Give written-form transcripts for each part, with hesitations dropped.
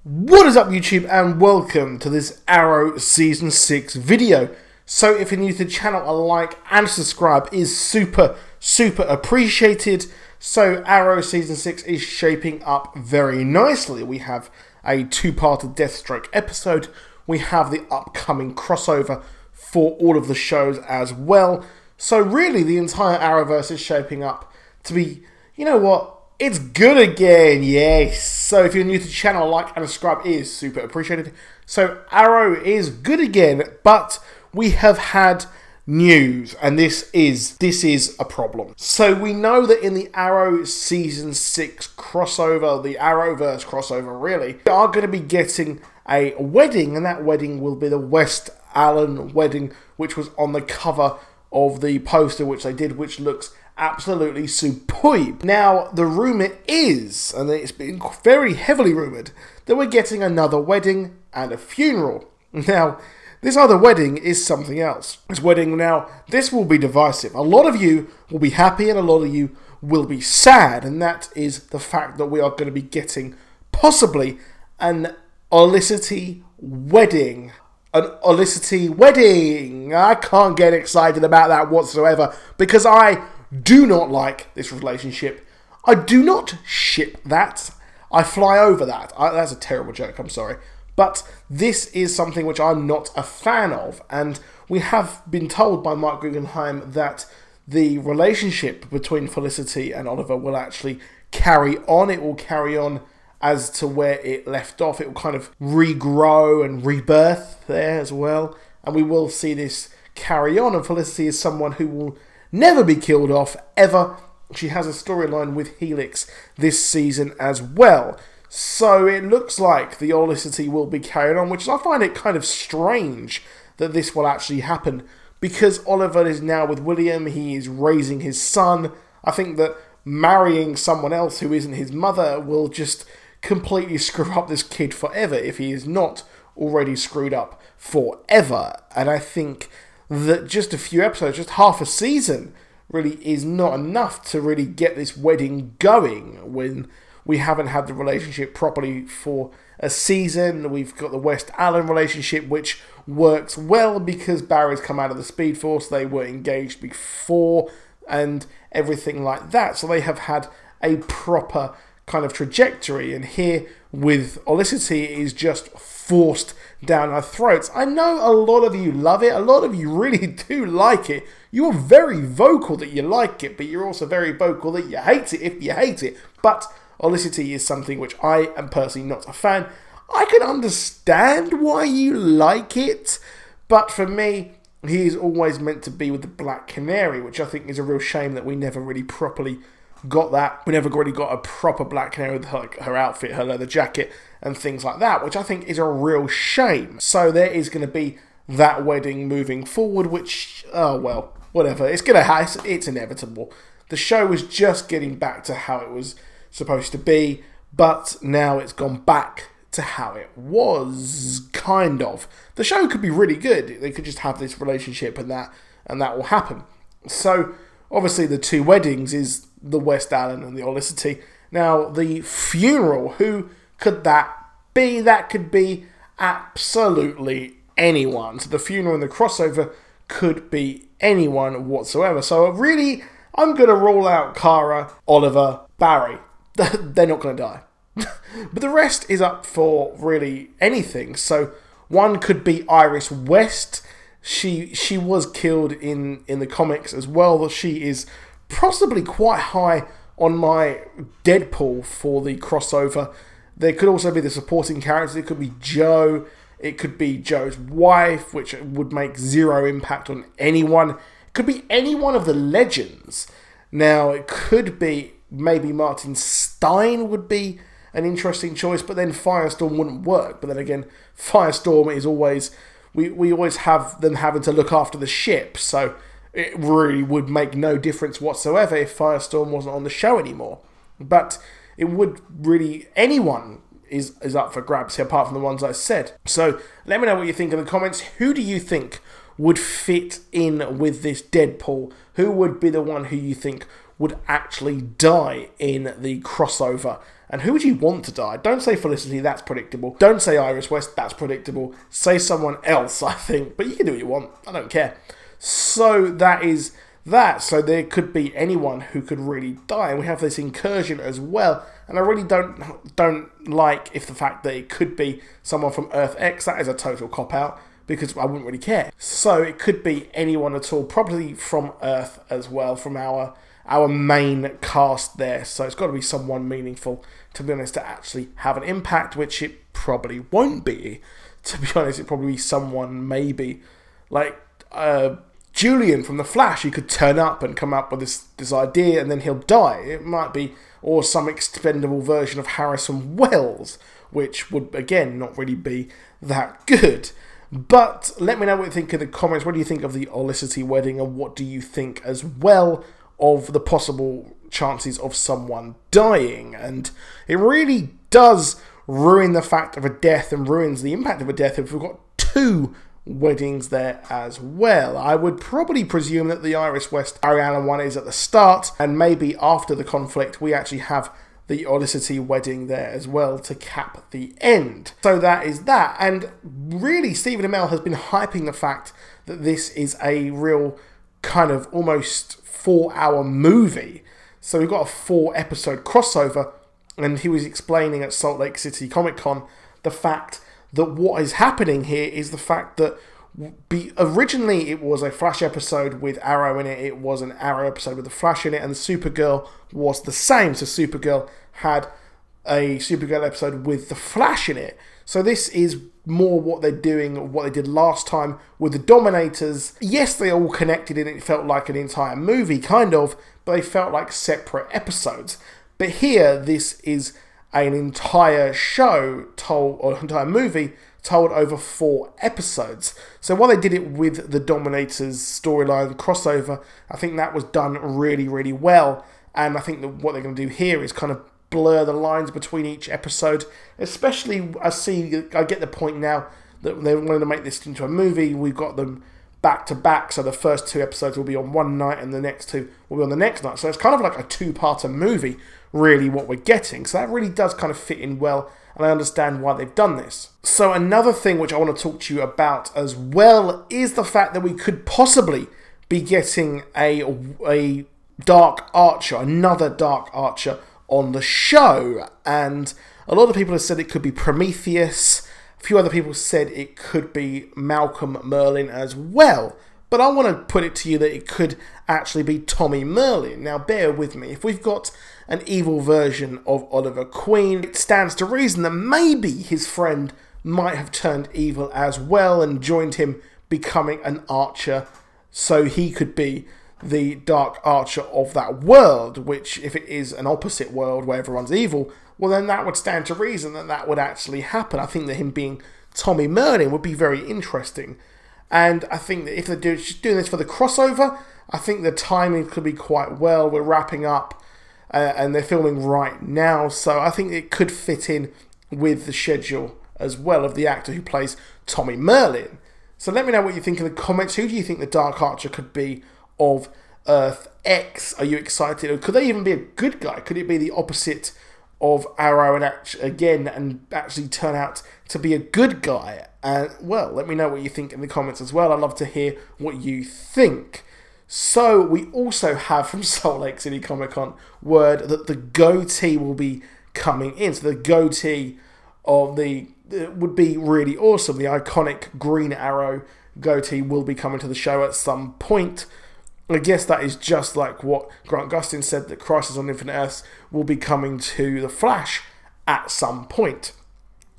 What is up YouTube, and welcome to this Arrow Season 6 video. So if you're new to the channel, a like and subscribe is super appreciated. So Arrow Season 6 is shaping up very nicely. We have a two-part Deathstroke episode. We have the upcoming crossover for all of the shows as well. So really the entire Arrowverse is shaping up to be, you know what? It's good again, yes. So if you're new to the channel, a like and subscribe is super appreciated. So Arrow is good again, but we have had news, and this is a problem. So we know that in the Arrow Season 6 crossover, the Arrowverse crossover really, we are going to be getting a wedding, and that wedding will be the West Allen wedding, which was on the cover of the poster which they did, which looks absolutely superb. Now, the rumour is, and it's been very heavily rumoured, that we're getting another wedding and a funeral. Now, this other wedding is something else. This wedding, now, this will be divisive. A lot of you will be happy and a lot of you will be sad, and that is the fact that we are going to be getting possibly an Olicity wedding. An Olicity wedding! I can't get excited about that whatsoever, because I do not like this relationship. I do not ship that. I fly over that. That's a terrible joke, I'm sorry. But this is something which I'm not a fan of. And we have been told by Mark Guggenheim that the relationship between Felicity and Oliver will actually carry on. It will carry on as to where it left off. It will kind of regrow and rebirth there as well. And we will see this carry on. And Felicity is someone who will never be killed off, ever. She has a storyline with Helix this season as well. So it looks like the Olicity will be carried on, which I find it kind of strange that this will actually happen, because Oliver is now with William, he is raising his son. I think that marrying someone else who isn't his mother will just completely screw up this kid forever, if he is not already screwed up forever. And I think that just a few episodes, just half a season, really is not enough to really get this wedding going when we haven't had the relationship properly for a season. We've got the West Allen relationship, which works well because Barry's come out of the Speed Force. They were engaged before and everything like that. So they have had a proper kind of trajectory. And here with Olicity, it is just forced down our throats. I know a lot of you love it. A lot of you really do like it. You're very vocal that you like it, but you're also very vocal that you hate it if you hate it. But Olicity is something which I am personally not a fan. I can understand why you like it, but for me, he is always meant to be with the Black Canary, which I think is a real shame that we never really properly got that. We never really got a proper Black Canary with her outfit, her leather jacket, and things like that, which I think is a real shame. So there is going to be that wedding moving forward, which, oh well, whatever. It's inevitable. The show was just getting back to how it was supposed to be, but now it's gone back to how it was, kind of. The show could be really good. They could just have this relationship and that will happen. So obviously the two weddings is the West Allen and the Olicity. Now the funeral, who could that be? That could be absolutely anyone. So the funeral and the crossover could be anyone whatsoever. So really, I'm going to rule out Kara, Oliver, Barry. They're not going to die. But the rest is up for really anything. So one could be Iris West. She was killed in the comics as well. She is possibly quite high on my Deadpool for the crossover. There could also be the supporting characters. It could be Joe. It could be Joe's wife, which would make zero impact on anyone. It could be any one of the legends. Now, it could be maybe Martin Stein would be an interesting choice, but then Firestorm wouldn't work. But then again, Firestorm is always... We always have them having to look after the ship, so it really would make no difference whatsoever if Firestorm wasn't on the show anymore. But it would really... Anyone is up for grabs here, apart from the ones I said. So let me know what you think in the comments. Who do you think would fit in with this Deadpool? Who would be the one who you think would actually die in the crossover? And who would you want to die? Don't say Felicity, that's predictable. Don't say Iris West, that's predictable. Say someone else, I think. But you can do what you want. I don't care. So that is that. So there could be anyone who could really die. And we have this incursion as well. And I really don't like if the fact that it could be someone from Earth X. That is a total cop-out, because I wouldn't really care. So it could be anyone at all, probably from Earth as well, from our main cast there. So it's got to be someone meaningful, to be honest, to actually have an impact, which it probably won't be. To be honest, it'd probably be someone maybe like Julian from The Flash. He could turn up and come up with this idea, and then he'll die. It might be, or some expendable version of Harrison Wells, which would, again, not really be that good. But let me know what you think in the comments. What do you think of the Olicity wedding, and what do you think as well of the possible chances of someone dying? And it really does ruin the fact of a death, and ruins the impact of a death, if we've got 2 weddings there as well. I would probably presume that the Iris West Ariana one is at the start, and maybe after the conflict we actually have the Olicity wedding there as well to cap the end. So that is that. And really, Stephen Amell has been hyping the fact that this is a real kind of almost 4-hour movie. So we've got a 4-episode crossover, and he was explaining at Salt Lake City Comic Con the fact that what is happening here is the fact that originally it was a Flash episode with Arrow in it, it was an Arrow episode with the Flash in it, and Supergirl was the same. So Supergirl had a Supergirl episode with the Flash in it. So this is more what they're doing, what they did last time with the Dominators. Yes, they all connected and it felt like an entire movie, kind of, but they felt like separate episodes. But here, this is an entire show told, or entire movie told over 4 episodes. So while they did it with the Dominators storyline crossover, I think that was done really, really well. And I think that what they're going to do here is kind of blur the lines between each episode. Especially, I get the point now that they wanted to make this into a movie. We've got them back to back, so the first 2 episodes will be on one night and the next 2 will be on the next night. So it's kind of like a 2-parter movie, really, what we're getting. So that really does kind of fit in well, and I understand why they've done this. So another thing which I want to talk to you about as well is the fact that we could possibly be getting a Dark Archer, another Dark Archer on the show. And a lot of people have said it could be Prometheus. A few other people said it could be Malcolm Merlyn as well. But I want to put it to you that it could actually be Tommy Merlyn. Now, bear with me. If we've got an evil version of Oliver Queen, it stands to reason that maybe his friend might have turned evil as well and joined him, becoming an archer, so he could be the Dark Archer of that world, which, if it is an opposite world where everyone's evil, well, then that would stand to reason that that would actually happen. I think that him being Tommy Merlyn would be very interesting. And I think that if they're doing this for the crossover, I think the timing could be quite well. We're wrapping up and they're filming right now, so I think it could fit in with the schedule as well of the actor who plays Tommy Merlyn. So let me know what you think in the comments. Who do you think the Dark Archer could be of Earth X? Are you excited? Or could they even be a good guy? Could it be the opposite of Arrow and actually turn out to be a good guy? And well, let me know what you think in the comments as well. I'd love to hear what you think. So we also have from Salt Lake City Comic Con word that the goatee will be coming in. So the goatee of would be really awesome. The iconic Green Arrow goatee will be coming to the show at some point. I guess that is just like what Grant Gustin said, that Crisis on Infinite Earths will be coming to The Flash at some point.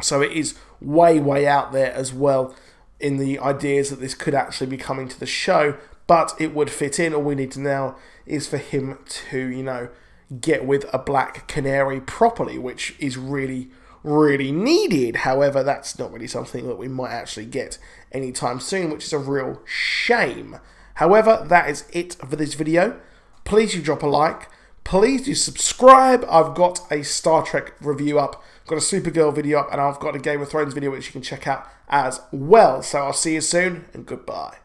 So it is way, way out there as well in the ideas that this could actually be coming to the show, but it would fit in. All we need to now is for him to, you know, get with a Black Canary properly, which is really, really needed. However, that's not really something that we might actually get anytime soon, which is a real shame. However, that is it for this video. Please do drop a like. Please do subscribe. I've got a Star Trek review up, got a Supergirl video up, and I've got a Game of Thrones video which you can check out as well. So I'll see you soon, and goodbye.